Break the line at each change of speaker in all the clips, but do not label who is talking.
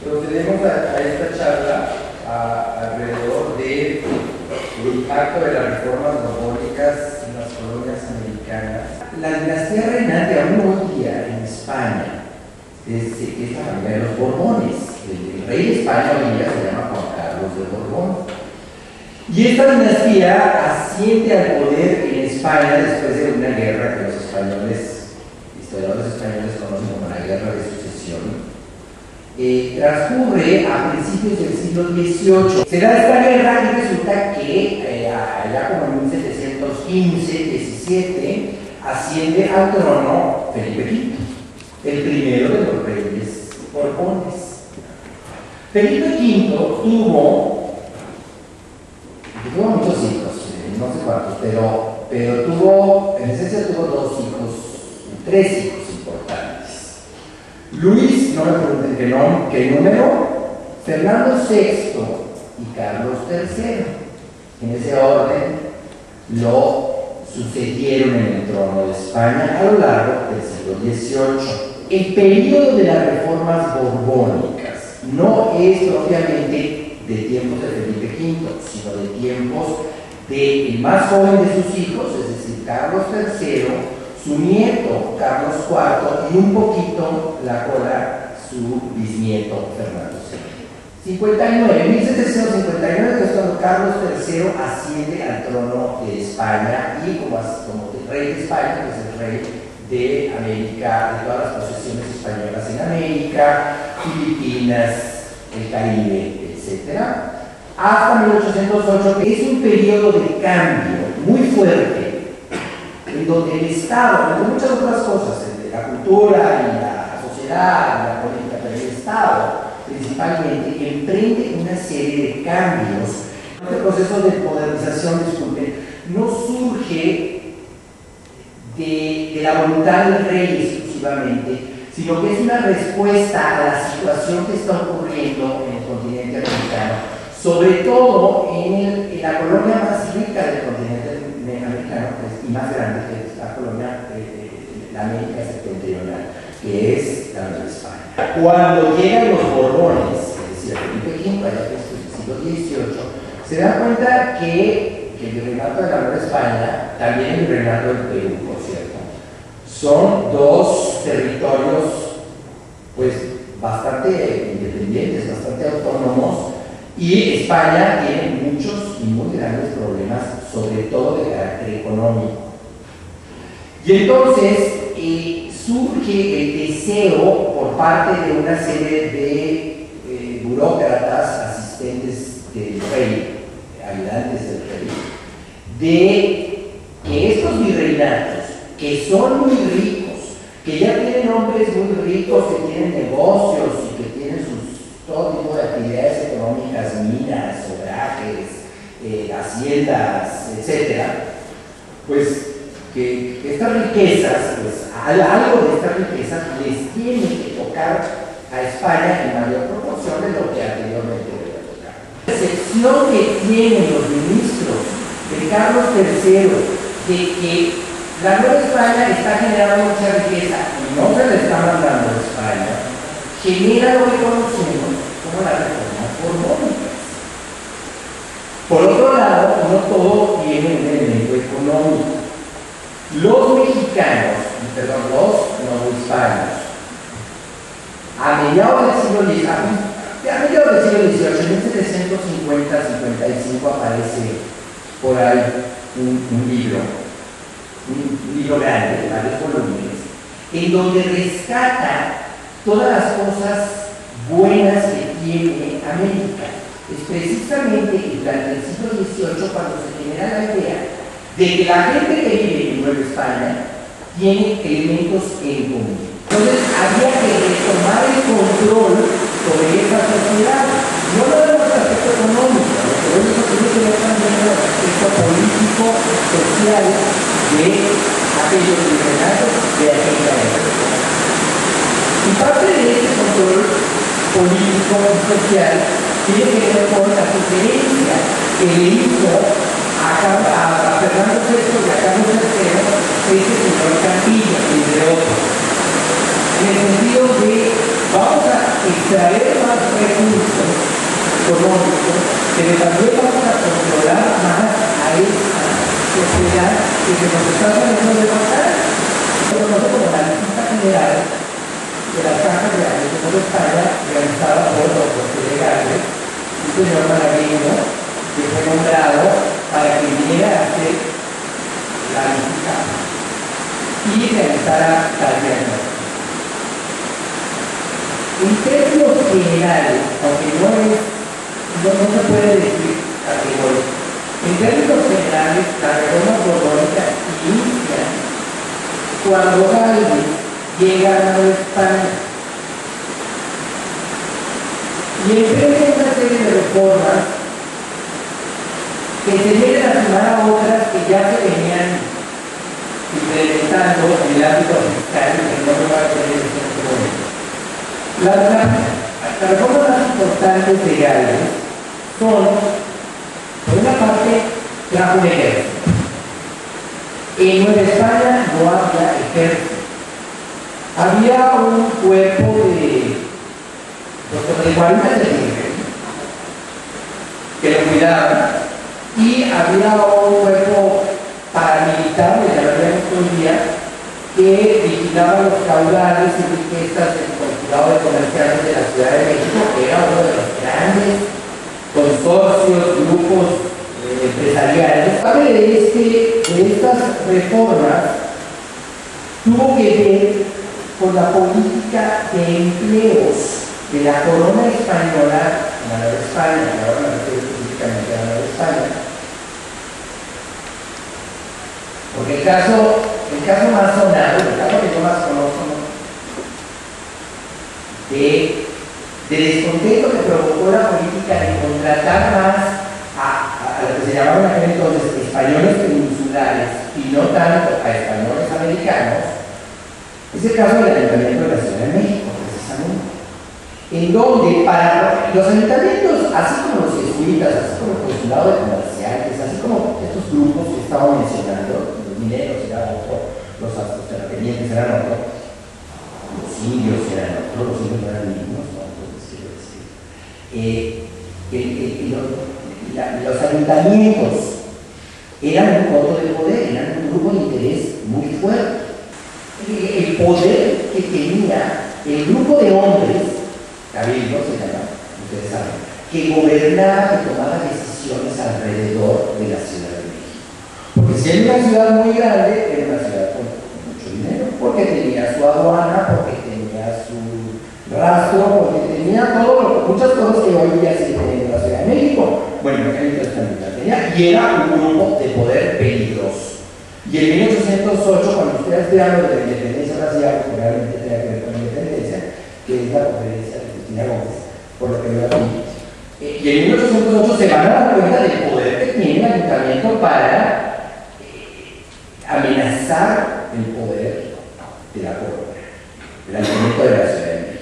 procedemos a esta charla alrededor del impacto de las reformas borbónicas en las colonias americanas. La dinastía reinante aún hoy día en España es la familia de los Borbones. El rey de España hoy día se llama Juan Carlos de Borbón. Y esta dinastía asciende al poder en España después de una guerra que los historiadores españoles conocen como la Guerra de Sucesión. Transcurre a principios del siglo XVIII. Se da esta guerra y resulta que allá como en 1715-17 asciende al trono Felipe V, el primero de los reyes Borbones. Felipe V tuvo muchos hijos, no sé cuántos, pero tuvo, en esencia tuvo tres hijos importantes. Luis, no me pregunten qué número, Fernando VI y Carlos III. En ese orden lo sucedieron en el trono de España a lo largo del siglo XVIII. El periodo de las reformas borbónicas no es propiamente de tiempos de Felipe V, sino de tiempos del más joven de sus hijos, es decir, Carlos III, su nieto Carlos IV y un poquito la cola su bisnieto Fernando VI. 1759 es cuando Carlos III asciende al trono de España y como rey de España, pues el rey de América, de todas las posesiones españolas en América, Filipinas, el Caribe, etc. Hasta 1808, que es un periodo de cambio muy fuerte, en donde el Estado, entre muchas otras cosas, la cultura y la sociedad y la política, pero el Estado principalmente emprende una serie de cambios. Este proceso de modernización, disculpen, no surge de la voluntad del rey exclusivamente, sino que es una respuesta a la situación que está ocurriendo en el continente americano, sobre todo en la colonia más rica del continente americano, y más grande, que es la colonia de la América septentrional, que es la Nueva España. Cuando llegan los Borbones, es decir, Felipe V, allá que es el siglo XVIII, se dan cuenta que el virreinato de la Nueva España, también el virreinato del Perú, por cierto, son dos territorios pues bastante independientes, bastante autónomos, y España tiene muchos y muy grandes problemas, sobre todo de carácter económico. Y entonces surge el deseo por parte de una serie de burócratas, asistentes del rey, ayudantes del rey, de que estos virreinatos, que son muy ricos, que ya tienen hombres muy ricos, que tienen negocios y que tienen todo tipo de actividades económicas, minas, obrajes, haciendas, etc., pues que estas riquezas, pues algo de estas riquezas les tiene que tocar a España en mayor proporción de lo que anteriormente debe tocar. La percepción que tienen los ministros de Carlos III de que la Nueva España está generando mucha riqueza y no se le está mandando a España, genera lo que conocemos como las reformas borbónicas. Por otro lado, no todo tiene un elemento económico. Los mexicanos, los novohispanos, a mediados del siglo XVIII, en 1750-55 aparece por ahí un libro grande de varios volúmenes, en donde rescata todas las cosas buenas que tiene América. Es precisamente durante el siglo XVIII cuando se genera la idea de que la gente que vive en Nueva España tiene elementos en común. Entonces había que retomar el control sobre esa sociedad, no nada más el aspecto económico, lo que tiene que ver también con el aspecto político, social de aquellos virreinatos de aquella época. Y parte de este control político y social tiene que ver con la sugerencia que le hizo a Fernando VI y a Carlos III este señor Campillo, entre otros, en el sentido de vamos a traer más recursos económicos, pero también vamos a controlar más a esta sociedad que se nos está tratando de pasar. Yo conozco como la lista general de las cajas de agricultura de España, realizada por los legales, un señor malagueño que fue nombrado para que viniera a hacer la lista y realizara tal diagnóstico. En términos generales, aunque no se puede decir categórico, en términos generales, la reforma borbónica inicia cuando Galvez llega a Nueva España y emprende una serie de reformas que se vienen a sumar a otras que ya se venían implementando en el ámbito fiscal y que no me va a tener en este momento. Las reformas más importantes de Galvez son, por una parte, trajo un ejército. En Nueva España no había ejército. Había un cuerpo de 40 tigres que lo cuidaban y había un cuerpo paramilitar, de la verdad hoy día, que vigilaba los caudales y riquezas del consulado de comerciantes de la Ciudad de México, que era uno de los grandes consorcios, grupos empresariales. Parte de estas reformas tuvo que ver con la política de empleos de la corona española, la Nueva España, ahora me refiero específicamente a la Nueva España. Porque el caso más sonado, el caso que yo más conozco, de descontento que provocó la política de contratar más a lo que se llamaban en aquel entonces españoles peninsulares y no tanto a españoles americanos, es el caso del Ayuntamiento de la Ciudad de México, precisamente, en donde para los ayuntamientos, así como los jesuitas, así como el consulado de comerciantes, así como estos grupos que estaba mencionando, los mineros eran otro, los terratenientes eran otro, los indios eran otro, los indios eran mismos, ¿no? Entonces, quiero decir, los ayuntamientos eran un coto de poder, eran un grupo de interés muy fuerte. El poder que tenía el grupo de hombres, cabildo se llama, ustedes saben, que gobernaba, que tomaba decisiones alrededor de la Ciudad de México. Porque si era una ciudad muy grande, era una ciudad con mucho dinero, porque tenía su aduana, porque tenía su rastro, porque tenía muchas cosas que hoy día se tienen en la Ciudad de México. Bueno, entonces también la tenía, y era un grupo de poder peligroso. Y en 1808, cuando ustedes vean lo de la independencia racial, que realmente tenía que ver con la independencia, que es la conferencia de Cristina Gómez, por lo que veo aquí, y en 1808 se van a dar cuenta del poder que tiene el ayuntamiento para amenazar el poder de la corona, del ayuntamiento de la Ciudad de México.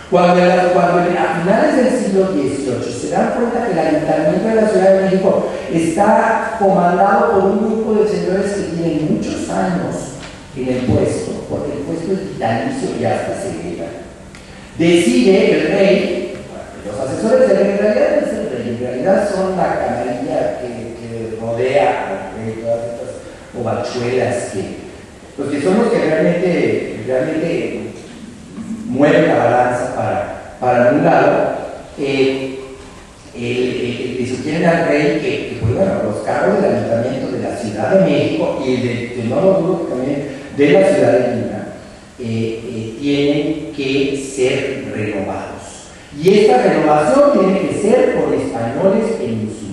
Cuando a finales del siglo XVIII se dan cuenta que el ayuntamiento de la Ciudad de México está comandado por un grupo de señores que tienen muchos años en el puesto, porque el puesto es vitalicio y hasta se llega. Decide el rey, los asesores del rey en realidad no es el rey, en realidad son la camarilla que rodea al rey, todas estas ovachuelas que son los que realmente mueven la balanza para un lado. Le sugieren al rey que pues, bueno, los cargos del ayuntamiento de la Ciudad de México y de no lo dudo también de la Ciudad de Lima tienen que ser renovados. Y esta renovación tiene que ser por españoles peninsulares.